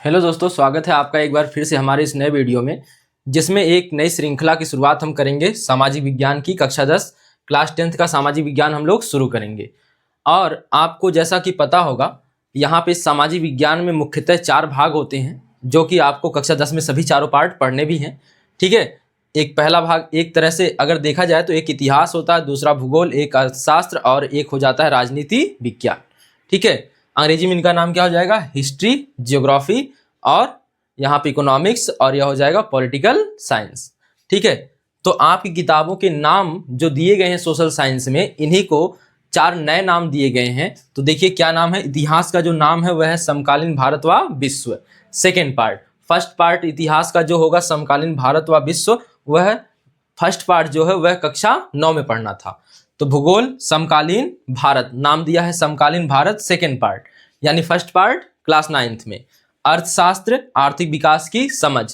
Hello दोस्तों, स्वागत है आपका एक बार फिर से हमारे इस नए वीडियो में, जिसमें एक नई श्रृंखला की शुरुआत हम करेंगे। सामाजिक विज्ञान की कक्षा 10 क्लास 10th का सामाजिक विज्ञान हम लोग शुरू करेंगे। और आपको जैसा कि पता होगा, यहाँ पे सामाजिक विज्ञान में मुख्यतः 4 भाग होते हैं, जो कि आपको कक्षा 10 में सभी चारों पार्ट पढ़ने भी हैं। ठीक है। एक पहला भाग एक तरह से अगर देखा जाए तो एक इतिहास होता है, दूसरा भूगोल, एक अर्थशास्त्र और एक हो जाता है राजनीति विज्ञान। ठीक है। अंग्रेजी में इनका नाम क्या हो जाएगा? हिस्ट्री, जियोग्राफी और यहाँ पे इकोनॉमिक्स, और यह हो जाएगा पॉलिटिकल साइंस। ठीक है। तो आपकी किताबों के नाम जो दिए गए हैं सोशल साइंस में, इन्हीं को 4 नए नाम दिए गए हैं। तो देखिए क्या नाम है। इतिहास का जो नाम है वह है समकालीन भारत व विश्व, सेकेंड पार्ट। फर्स्ट पार्ट इतिहास का जो होगा समकालीन भारत व विश्व, वह फर्स्ट पार्ट जो है वह कक्षा 9 में पढ़ना था। तो भूगोल समकालीन भारत नाम दिया है, समकालीन भारत सेकेंड पार्ट, यानी फर्स्ट पार्ट क्लास 9th में। अर्थशास्त्र आर्थिक विकास की समझ,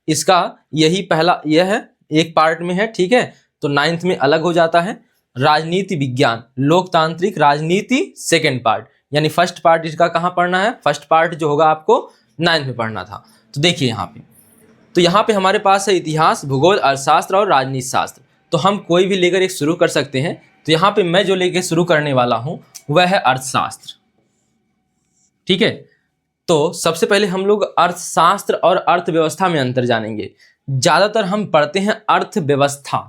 इसका यही पहला यह है, एक पार्ट में है। ठीक है। तो 9th में अलग हो जाता है। राजनीति विज्ञान लोकतांत्रिक राजनीति सेकेंड पार्ट, यानी फर्स्ट पार्ट इसका कहाँ पढ़ना है? फर्स्ट पार्ट जो होगा आपको 9th में पढ़ना था। तो देखिए यहाँ पे, तो यहाँ पे हमारे पास है इतिहास, भूगोल, अर्थशास्त्र और राजनीति शास्त्र। तो हम कोई भी लेकर एक शुरू कर सकते हैं। तो यहाँ पे मैं जो लेकर शुरू करने वाला हूं वह है अर्थशास्त्र। ठीक है। तो सबसे पहले हम लोग अर्थशास्त्र और अर्थव्यवस्था में अंतर जानेंगे। ज्यादातर हम पढ़ते हैं अर्थव्यवस्था,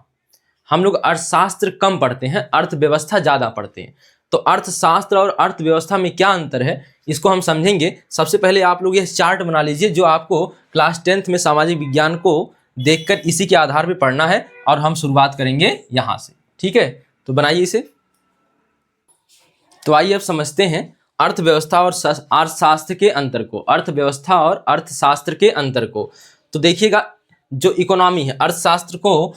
हम लोग अर्थशास्त्र कम पढ़ते हैं, अर्थव्यवस्था ज्यादा पढ़ते हैं। तो अर्थशास्त्र और अर्थव्यवस्था में क्या अंतर है इसको हम समझेंगे। सबसे पहले आप लोग यह चार्ट बना लीजिए, जो आपको क्लास 10th में सामाजिक विज्ञान को देखकर इसी के आधार पर पढ़ना है, और हम शुरुआत करेंगे यहां से। ठीक है। तो बनाइए इसे। तो आइए अब समझते हैं अर्थव्यवस्था और अर्थशास्त्र के अंतर को, अर्थव्यवस्था और अर्थशास्त्र के अंतर को। तो देखिएगा, जो इकोनॉमी है, अर्थशास्त्र को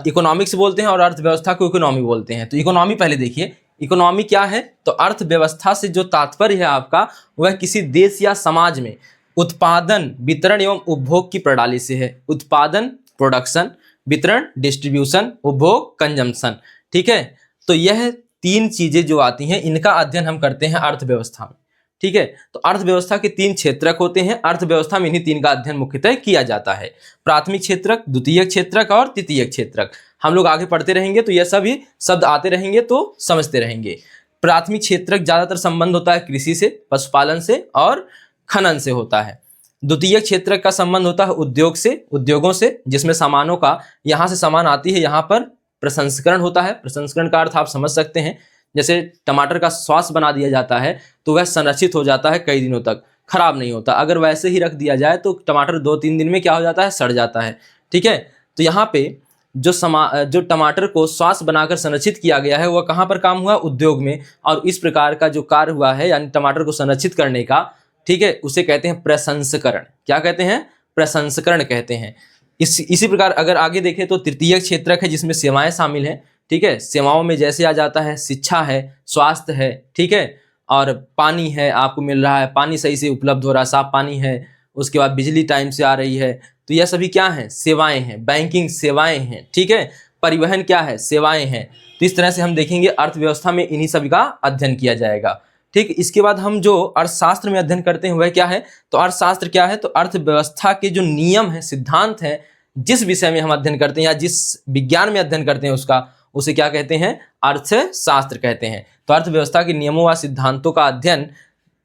इकोनॉमिक्स बोलते हैं और अर्थव्यवस्था को इकोनॉमी बोलते हैं। तो इकोनॉमी पहले देखिए, इकोनॉमी क्या है? तो अर्थव्यवस्था से जो तात्पर्य है आपका, वह किसी देश या समाज में उत्पादन, वितरण एवं उपभोग की प्रणाली से है। उत्पादन प्रोडक्शन, वितरण डिस्ट्रीब्यूशन, उपभोग कंजम्पशन। ठीक है। तो यह 3 चीजें जो आती हैं, इनका अध्ययन हम करते हैं अर्थव्यवस्था में। ठीक है। तो अर्थव्यवस्था के 3 क्षेत्रक होते हैं। अर्थव्यवस्था में इन्हीं 3 का अध्ययन मुख्यतः किया जाता है। प्राथमिक क्षेत्रक, द्वितीयक क्षेत्रक और तृतीयक क्षेत्रक। हम लोग आगे पढ़ते रहेंगे तो यह सभी शब्द आते रहेंगे तो समझते रहेंगे। प्राथमिक क्षेत्रक ज्यादातर संबंध होता है कृषि से, पशुपालन से और खनन से होता है। द्वितीयक क्षेत्रक का संबंध होता है उद्योग से, उद्योगों से, जिसमें सामानों का, यहाँ से सामान आती है, यहाँ पर प्रसंस्करण होता है। प्रसंस्करण का अर्थ आप समझ सकते हैं, जैसे टमाटर का सॉस बना दिया जाता है तो वह संरक्षित हो जाता है, कई दिनों तक खराब नहीं होता। अगर वैसे ही रख दिया जाए तो टमाटर 2-3 दिन में क्या हो जाता है? सड़ जाता है। ठीक है। तो यहाँ पे जो टमाटर को सॉस बनाकर संरक्षित किया गया है, वह कहाँ पर काम हुआ? उद्योग में। और इस प्रकार का जो कार्य हुआ है, यानी टमाटर को संरक्षित करने का, ठीक है, उसे कहते हैं प्रसंस्करण। क्या कहते हैं? प्रसंस्करण कहते हैं। इसी प्रकार अगर आगे देखें तो तृतीयक क्षेत्रक है, जिसमें सेवाएं शामिल हैं। ठीक है। सेवाओं में जैसे आ जाता है शिक्षा है, स्वास्थ्य है, ठीक है, और पानी है, आपको मिल रहा है, पानी सही से उपलब्ध हो रहा है, साफ पानी है। उसके बाद बिजली टाइम से आ रही है। तो यह सभी क्या है? सेवाएं हैं। बैंकिंग सेवाएं हैं। ठीक है। परिवहन क्या है? सेवाएं हैं। तो इस तरह से हम देखेंगे अर्थव्यवस्था में इन्हीं सभी का अध्ययन किया जाएगा। ठीक। इसके बाद हम जो अर्थशास्त्र में अध्ययन करते हैं वह क्या है? तो अर्थशास्त्र क्या है? तो अर्थव्यवस्था के जो नियम है, सिद्धांत है, जिस विषय में हम अध्ययन करते हैं या जिस विज्ञान में अध्ययन करते हैं उसे क्या कहते हैं? अर्थशास्त्र कहते हैं। तो अर्थव्यवस्था के नियमों व सिद्धांतों का अध्ययन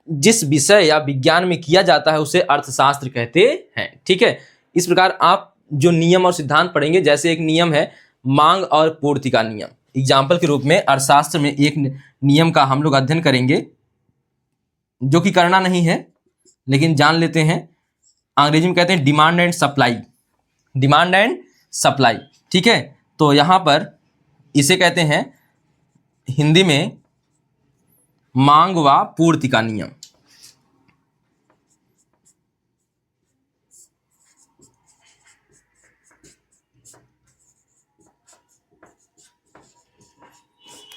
जिस विषय या विज्ञान में किया जाता है उसे अर्थशास्त्र कहते हैं। ठीक है। इस प्रकार आप जो नियम और सिद्धांत पढ़ेंगे, जैसे एक नियम है मांग और पूर्ति का नियम। एग्जाम्पल के रूप में अर्थशास्त्र में एक नियम का हम लोग अध्ययन करेंगे, जो कि करना नहीं है लेकिन जान लेते हैं। अंग्रेजी में कहते हैं demand and supply, demand and supply. ठीक है। तो यहां पर इसे कहते हैं हिंदी में मांग व पूर्ति का नियम।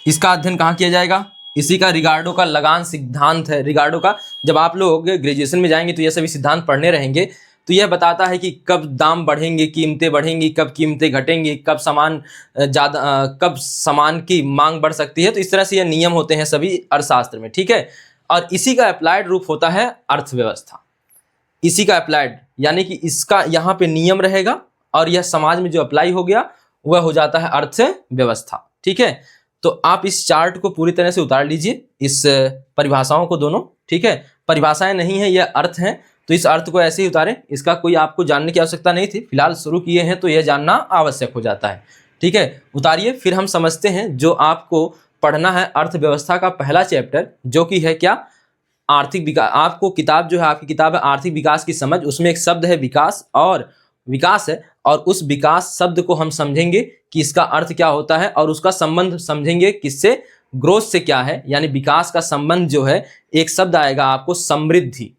इसका अध्ययन कहाँ किया जाएगा? इसी का रिगार्डो का लगान सिद्धांत है। रिगार्डो का, जब आप लोग ग्रेजुएशन में जाएंगे तो ये सभी सिद्धांत पढ़ने रहेंगे। तो यह बताता है कि कब दाम बढ़ेंगे, कीमतें बढ़ेंगी, कब कीमतें घटेंगी, कब सामान की मांग बढ़ सकती है। तो इस तरह से ये नियम होते हैं सभी अर्थशास्त्र में। ठीक है। और इसी का अप्लाइड रूप होता है अर्थव्यवस्था। इसी का अप्लाइड, यानी कि इसका यहाँ पे नियम रहेगा और यह समाज में जो अप्लाई हो गया वह हो जाता है अर्थव्यवस्था। ठीक है, तो आप इस चार्ट को पूरी तरह से उतार लीजिए, इस परिभाषाओं को दोनों। ठीक है, परिभाषाएं नहीं है, यह अर्थ हैं, तो इस अर्थ को ऐसे ही उतारें, इसका कोई आपको जानने की आवश्यकता नहीं थी, फिलहाल शुरू किए हैं तो यह जानना आवश्यक हो जाता है। ठीक है, उतारिए, फिर हम समझते हैं जो आपको पढ़ना है अर्थव्यवस्था का पहला चैप्टर, जो कि है क्या, आर्थिक विकास। आपको किताब जो है, आपकी किताब है आर्थिक विकास की समझ, उसमें एक शब्द है विकास, और विकास है, और उस विकास शब्द को हम समझेंगे कि इसका अर्थ क्या होता है, और उसका संबंध समझेंगे किससे, ग्रोथ से क्या है, यानी विकास का संबंध जो है, एक शब्द आएगा आपको समृद्धि,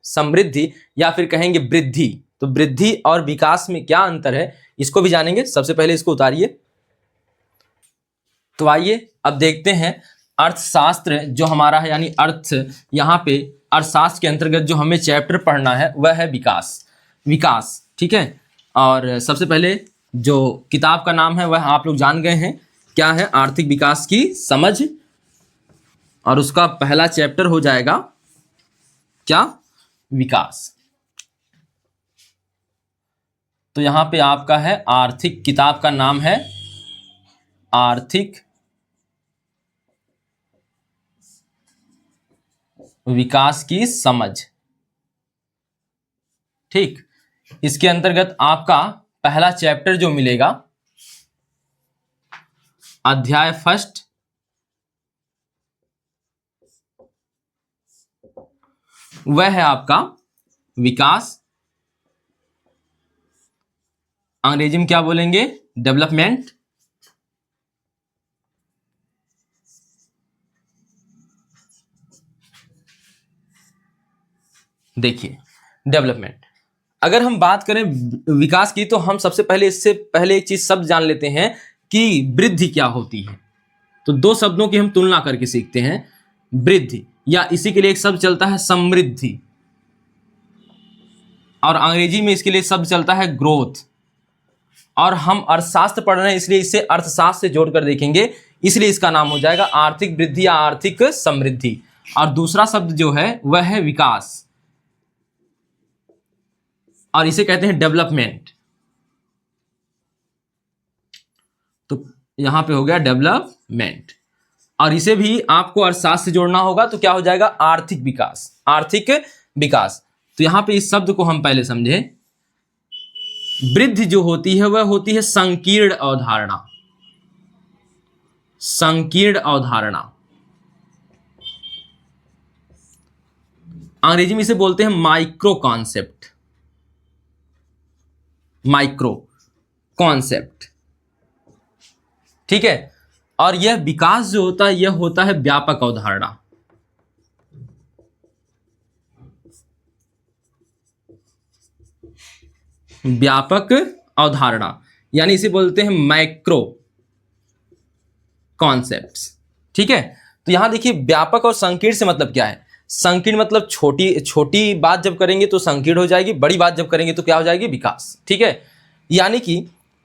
समृद्धि या फिर कहेंगे वृद्धि। तो वृद्धि और विकास में क्या अंतर है, इसको भी जानेंगे। सबसे पहले इसको उतारिए। तो आइए अब देखते हैं अर्थशास्त्र जो हमारा है, यानी अर्थ, यहाँ पे अर्थशास्त्र के अंतर्गत जो हमें चैप्टर पढ़ना है वह है विकास, विकास। ठीक है, और सबसे पहले जो किताब का नाम है वह आप लोग जान गए हैं, क्या है, आर्थिक विकास की समझ, और उसका पहला चैप्टर हो जाएगा क्या, विकास। तो यहां पे आपका है आर्थिक, किताब का नाम है आर्थिक विकास की समझ। ठीक, इसके अंतर्गत आपका पहला चैप्टर जो मिलेगा, अध्याय फर्स्ट, वह है आपका विकास, अंग्रेजी में क्या बोलेंगे, डेवलपमेंट। देखिए, डेवलपमेंट, अगर हम बात करें विकास की, तो हम सबसे पहले, इससे पहले एक चीज शब्द जान लेते हैं कि वृद्धि क्या होती है। तो दो शब्दों की हम तुलना करके सीखते हैं, वृद्धि, या इसी के लिए एक शब्द चलता है समृद्धि, और अंग्रेजी में इसके लिए शब्द चलता है ग्रोथ। और हम अर्थशास्त्र पढ़ रहे हैं, इसलिए इसे अर्थशास्त्र से जोड़कर देखेंगे, इसलिए इसका नाम हो जाएगा आर्थिक वृद्धि या आर्थिक समृद्धि। और दूसरा शब्द जो है वह है विकास, और इसे कहते हैं डेवलपमेंट। तो यहां पे हो गया डेवलपमेंट, और इसे भी आपको अर्थशास्त्र से जोड़ना होगा, तो क्या हो जाएगा, आर्थिक विकास, आर्थिक विकास। तो यहां पे इस शब्द को हम पहले समझें, वृद्धि जो होती है वह होती है संकीर्ण अवधारणा, संकीर्ण अवधारणा, अंग्रेजी में इसे बोलते हैं माइक्रो कॉन्सेप्ट, माइक्रो कॉन्सेप्ट। ठीक है, और यह विकास जो होता है यह होता है व्यापक अवधारणा, व्यापक अवधारणा, यानी इसे बोलते हैं मैक्रो कॉन्सेप्ट्स। ठीक है, तो यहां देखिए व्यापक और संकीर्ण से मतलब क्या है, संकीर्ण मतलब छोटी छोटी बात जब करेंगे तो संकीर्ण हो जाएगी, बड़ी बात जब करेंगे तो क्या हो जाएगी, विकास। ठीक है, यानी कि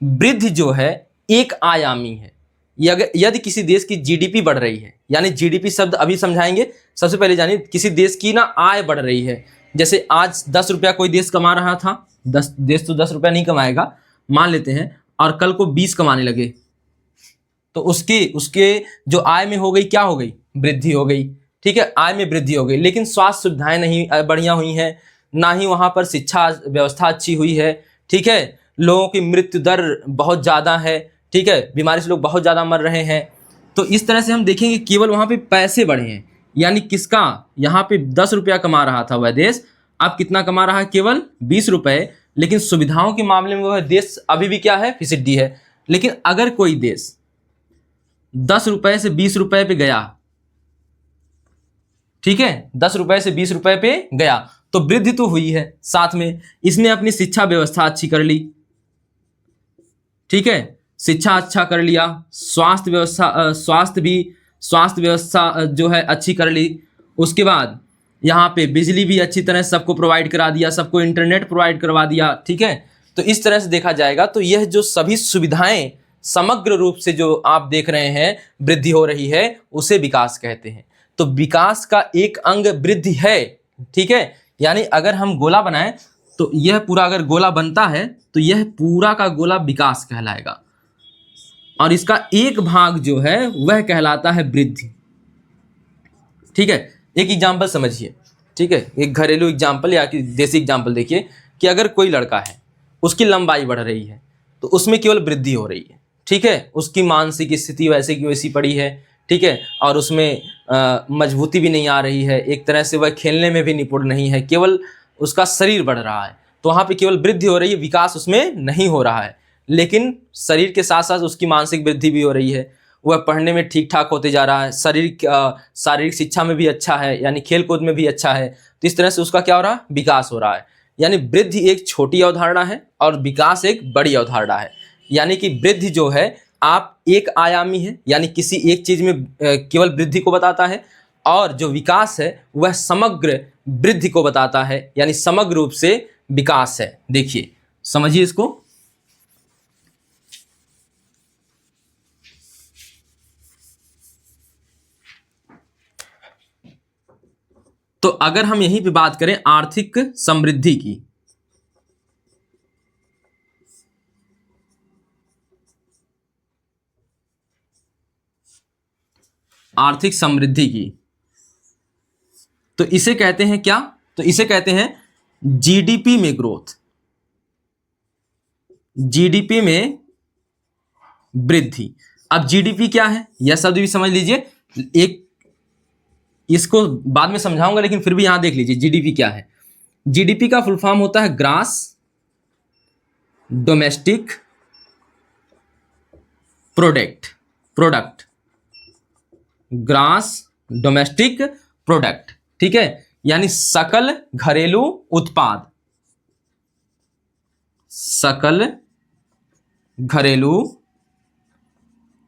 वृद्धि जो है एक आयामी है। यदि किसी देश की जीडीपी बढ़ रही है, यानी जीडीपी शब्द अभी समझाएंगे, सबसे पहले जानिए किसी देश की ना आय बढ़ रही है। जैसे आज 10 रुपया कोई देश कमा रहा था, देश तो 10 रुपया नहीं कमाएगा मान लेते हैं, और कल को 20 कमाने लगे, तो उसके जो आय में हो गई, क्या हो गई, वृद्धि हो गई। ठीक है, आय में वृद्धि हो गई, लेकिन स्वास्थ्य सुविधाएं नहीं बढ़िया हुई हैं, ना ही वहां पर शिक्षा व्यवस्था अच्छी हुई है। ठीक है, लोगों की मृत्यु दर बहुत ज़्यादा है। ठीक है, बीमारी से लोग बहुत ज़्यादा मर रहे हैं। तो इस तरह से हम देखेंगे केवल वहाँ पे पैसे बढ़े हैं, यानी किसका, यहाँ पे 10 रुपया कमा रहा था वह देश, अब कितना कमा रहा है, केवल 20 रुपये। लेकिन सुविधाओं के मामले में वह देश अभी भी क्या है, फिसड्डी है। लेकिन अगर कोई देश 10 रुपये से 20 रुपये पे गया, ठीक है, 10 रुपये से 20 रुपये पे गया, तो वृद्धि तो हुई है, साथ में इसने अपनी शिक्षा व्यवस्था अच्छी कर ली। ठीक है, शिक्षा अच्छा कर लिया, स्वास्थ्य व्यवस्था जो है अच्छी कर ली। उसके बाद यहाँ पे बिजली भी अच्छी तरह सबको प्रोवाइड करा दिया, सबको इंटरनेट प्रोवाइड करवा दिया। ठीक है, तो इस तरह से देखा जाएगा तो यह जो सभी सुविधाएं समग्र रूप से जो आप देख रहे हैं वृद्धि हो रही है, उसे विकास कहते हैं। तो विकास का एक अंग वृद्धि है। ठीक है, यानी अगर हम गोला बनाएं तो यह पूरा अगर गोला बनता है तो यह पूरा का गोला विकास कहलाएगा, और इसका एक भाग जो है वह कहलाता है वृद्धि। ठीक है, एक एग्जाम्पल समझिए। ठीक है, एक घरेलू एग्जाम्पल या कि देसी एग्जाम्पल देखिए कि अगर कोई लड़का है, उसकी लंबाई बढ़ रही है तो उसमें केवल वृद्धि हो रही है। ठीक है, उसकी मानसिक स्थिति वैसे की वैसी पड़ी है। ठीक है, और उसमें मजबूती भी नहीं आ रही है, एक तरह से वह खेलने में भी निपुण नहीं है, केवल उसका शरीर बढ़ रहा है, तो वहाँ पे केवल वृद्धि हो रही है, विकास उसमें नहीं हो रहा है। लेकिन शरीर के साथ साथ उसकी मानसिक वृद्धि भी हो रही है, वह पढ़ने में ठीक ठाक होते जा रहा है, शारीरिक शिक्षा में भी अच्छा है, यानी खेल कूद में भी अच्छा है। तो इस तरह से उसका क्या हो रहा है, विकास हो रहा है। यानी वृद्धि एक छोटी अवधारणा है और विकास एक बड़ी अवधारणा है। यानी कि वृद्धि जो है आप एक आयामी है, यानी किसी एक चीज में केवल वृद्धि को बताता है, और जो विकास है वह समग्र वृद्धि को बताता है, यानी समग्र रूप से विकास है। देखिए समझिए इसको। तो अगर हम यहीं पे बात करें आर्थिक समृद्धि की, आर्थिक समृद्धि की, तो इसे कहते हैं क्या, तो इसे कहते हैं जीडीपी में ग्रोथ, जीडीपी में वृद्धि। अब जीडीपी क्या है यह शब्द भी समझ लीजिए, एक इसको बाद में समझाऊंगा, लेकिन फिर भी यहां देख लीजिए जीडीपी क्या है। जीडीपी का फुल फॉर्म होता है grass domestic product, grass domestic product. ठीक है, यानी सकल घरेलू उत्पाद, सकल घरेलू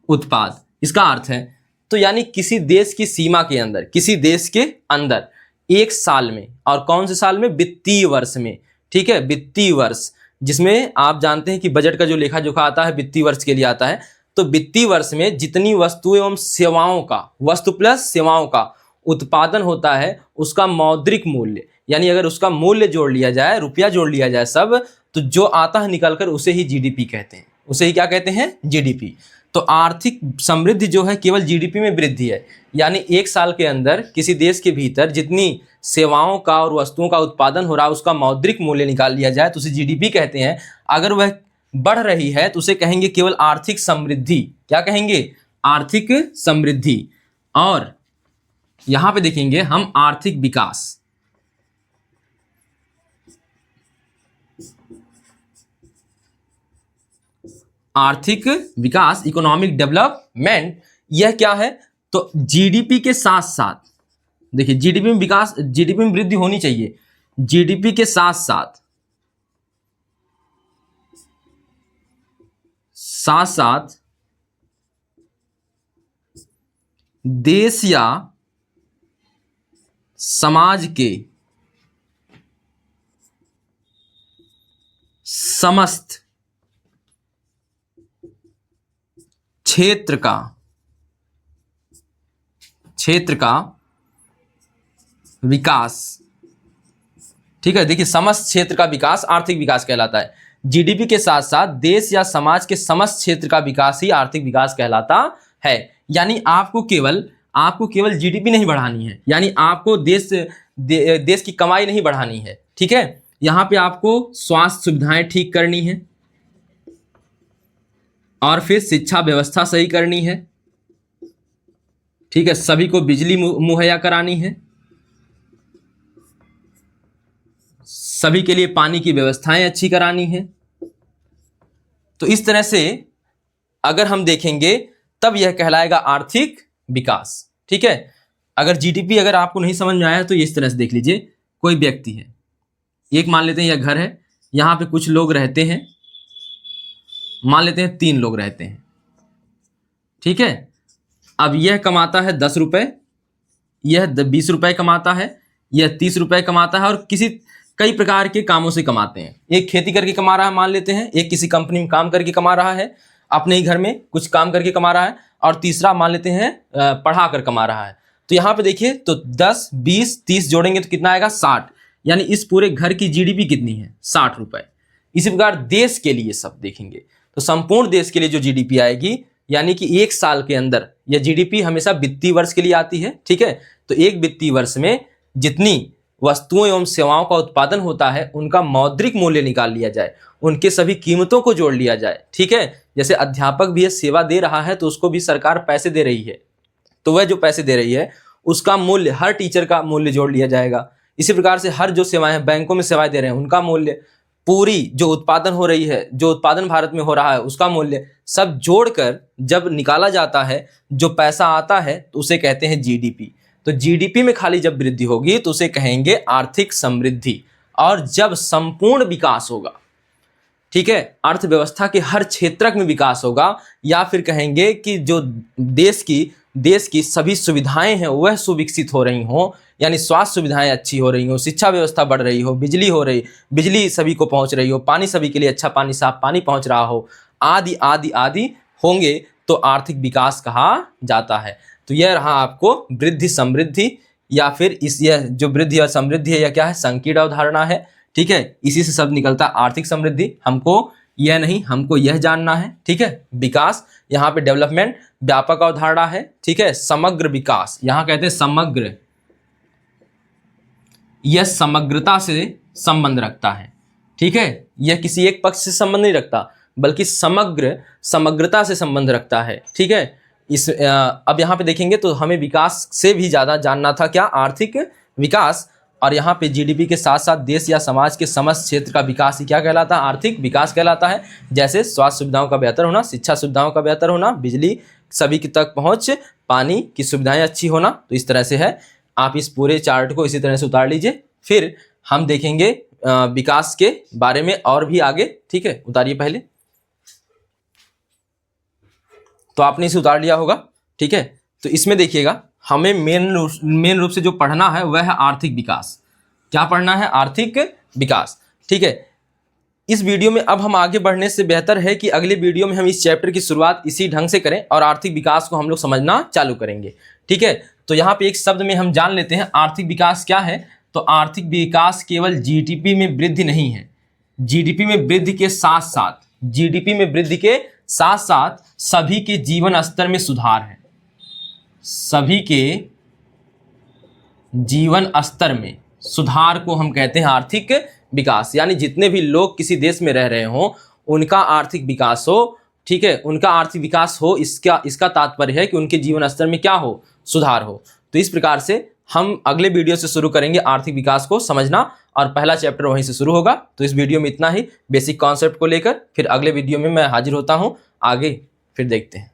उत्पाद इसका अर्थ है। तो यानी किसी देश की सीमा के अंदर, किसी देश के अंदर एक साल में, और कौन से साल में, वित्तीय वर्ष में। ठीक है, वित्तीय वर्ष, जिसमें आप जानते हैं कि बजट का जो लेखा जोखा आता है वित्तीय वर्ष के लिए आता है। तो वित्तीय वर्ष में जितनी वस्तु एवं सेवाओं का, वस्तु प्लस सेवाओं का उत्पादन होता है, उसका मौद्रिक मूल्य, यानी अगर उसका मूल्य जोड़ लिया जाए, रुपया जोड़ लिया जाए सब, तो जो आता है निकलकर उसे ही जीडीपी कहते हैं। उसे ही क्या कहते हैं, जीडीपी। तो आर्थिक समृद्धि जो है केवल जीडीपी में वृद्धि है, यानी एक साल के अंदर किसी देश के भीतर जितनी सेवाओं का और वस्तुओं का उत्पादन हो रहा है उसका मौद्रिक मूल्य निकाल लिया जाए तो उसे जीडीपी कहते हैं। अगर वह बढ़ रही है तो उसे कहेंगे केवल आर्थिक समृद्धि। क्या कहेंगे, आर्थिक समृद्धि। और यहां पे देखेंगे हम आर्थिक विकास, आर्थिक विकास, इकोनॉमिक डेवलपमेंट, यह क्या है, तो जीडीपी के साथ साथ, देखिए जीडीपी में विकास, जीडीपी में वृद्धि होनी चाहिए, जीडीपी के साथ साथ देश या समाज के समस्त क्षेत्र का विकास। ठीक है, देखिए समस्त क्षेत्र का विकास आर्थिक विकास कहलाता है। जीडीपी के साथ साथ देश या समाज के समस्त क्षेत्र का विकास ही आर्थिक विकास कहलाता है। यानी आपको केवल जीडीपी नहीं बढ़ानी है, यानी आपको देश की कमाई नहीं बढ़ानी है। ठीक है, यहां पे आपको स्वास्थ्य सुविधाएं ठीक करनी है, और फिर शिक्षा व्यवस्था सही करनी है। ठीक है, सभी को बिजली मुहैया करानी है, सभी के लिए पानी की व्यवस्थाएं अच्छी करानी है। तो इस तरह से अगर हम देखेंगे तब यह कहलाएगा आर्थिक विकास। ठीक है, अगर जीडीपी अगर आपको नहीं समझ में आया तो इस तरह से देख लीजिए, कोई व्यक्ति है, एक मान लेते हैं यह घर है, यहां पे कुछ लोग रहते हैं, मान लेते हैं 3 लोग रहते हैं। ठीक है, अब यह कमाता है 10 रुपए, यह 20 रुपए कमाता है, यह 30 रुपए कमाता है, और कई प्रकार के कामों से कमाते हैं। एक खेती करके कमा रहा है मान लेते हैं, एक किसी कंपनी में काम करके कमा रहा है, अपने ही घर में कुछ काम करके कमा रहा है, और तीसरा मान लेते हैं पढ़ा कर कमा रहा है। तो यहाँ पे देखिए, तो 10, 20, 30 जोड़ेंगे तो कितना आएगा, 60। यानी इस पूरे घर की जीडीपी कितनी है, 60 रुपए। इसी प्रकार देश के लिए सब देखेंगे तो संपूर्ण देश के लिए जो जीडीपी आएगी, यानी कि एक साल के अंदर, यह जीडीपी हमेशा वित्तीय वर्ष के लिए आती है, ठीक है। तो एक वित्तीय वर्ष में जितनी वस्तुओं एवं सेवाओं का उत्पादन होता है उनका मौद्रिक मूल्य निकाल लिया जाए, उनके सभी कीमतों को जोड़ लिया जाए, ठीक है। जैसे अध्यापक भी ये सेवा दे रहा है तो उसको भी सरकार पैसे दे रही है, तो वह जो पैसे दे रही है उसका मूल्य, हर टीचर का मूल्य जोड़ लिया जाएगा। इसी प्रकार से हर जो सेवाएं, बैंकों में सेवाएं दे रहे हैं उनका मूल्य, पूरी जो उत्पादन हो रही है, जो उत्पादन भारत में हो रहा है उसका मूल्य, सब जोड़कर जब निकाला जाता है, जो पैसा आता है तो उसे कहते हैं जीडीपी। तो जीडीपी में खाली जब वृद्धि होगी तो उसे कहेंगे आर्थिक समृद्धि। और जब संपूर्ण विकास होगा, ठीक है, अर्थव्यवस्था के हर क्षेत्र में विकास होगा, या फिर कहेंगे कि जो देश की सभी सुविधाएं हैं वह सुविकसित हो रही हों, यानी स्वास्थ्य सुविधाएं अच्छी हो रही हो, शिक्षा व्यवस्था बढ़ रही हो, बिजली सभी को पहुंच रही हो, पानी सभी के लिए अच्छा पानी, साफ पानी पहुंच रहा हो, आदि आदि आदि होंगे तो आर्थिक विकास कहा जाता है। तो यह रहा आपको वृद्धि समृद्धि, या फिर यह जो वृद्धि और समृद्धि है यह क्या है, संकीर्ण अवधारणा है, ठीक है। इसी से शब्द निकलता आर्थिक समृद्धि। हमको यह नहीं, हमको यह जानना है, ठीक है। विकास, यहाँ पे डेवलपमेंट व्यापक अवधारणा है, ठीक है। समग्र विकास, यहाँ कहते हैं समग्र, यह समग्रता से संबंध रखता है, ठीक है। यह किसी एक पक्ष से संबंध नहीं रखता बल्कि समग्रता से संबंध रखता है, ठीक है। अब यहाँ पे देखेंगे तो हमें विकास से भी ज्यादा जानना था क्या, आर्थिक विकास। और यहाँ पे जीडीपी के साथ साथ देश या समाज के समस्त क्षेत्र का विकास ही क्या कहलाता है, आर्थिक विकास कहलाता है। जैसे स्वास्थ्य सुविधाओं का बेहतर होना, शिक्षा सुविधाओं का बेहतर होना, बिजली सभी की तक पहुँच, पानी की सुविधाएं अच्छी होना। तो इस तरह से है, आप इस पूरे चार्ट को इसी तरह से उतार लीजिए, फिर हम देखेंगे विकास के बारे में और भी आगे, ठीक है। उतारिए पहले, तो आपने इसे उतार लिया होगा, ठीक है। तो इसमें देखिएगा हमें मेन रूप से जो पढ़ना है वह है आर्थिक विकास। क्या पढ़ना है, आर्थिक विकास, ठीक है। इस वीडियो में अब हम आगे बढ़ने से बेहतर है कि अगले वीडियो में हम इस चैप्टर की शुरुआत इसी ढंग से करें और आर्थिक विकास को हम लोग समझना चालू करेंगे, ठीक है। तो यहाँ पे एक शब्द में हम जान लेते हैं आर्थिक विकास क्या है। तो आर्थिक विकास केवल जीडीपी में वृद्धि नहीं है, जीडीपी में वृद्धि के साथ साथ, जीडीपी में वृद्धि के साथ साथ सभी के जीवन स्तर में सुधार है, सभी के जीवन स्तर में सुधार को हम कहते हैं आर्थिक विकास। यानी जितने भी लोग किसी देश में रह रहे हों उनका आर्थिक विकास हो, ठीक है, उनका आर्थिक विकास हो, इसका तात्पर्य है कि उनके जीवन स्तर में क्या हो, सुधार हो। तो इस प्रकार से हम अगले वीडियो से शुरू करेंगे आर्थिक विकास को समझना, और पहला चैप्टर वहीं से शुरू होगा। तो इस वीडियो में इतना ही बेसिक कॉन्सेप्ट को लेकर, फिर अगले वीडियो में मैं हाजिर होता हूं, आगे फिर देखते हैं।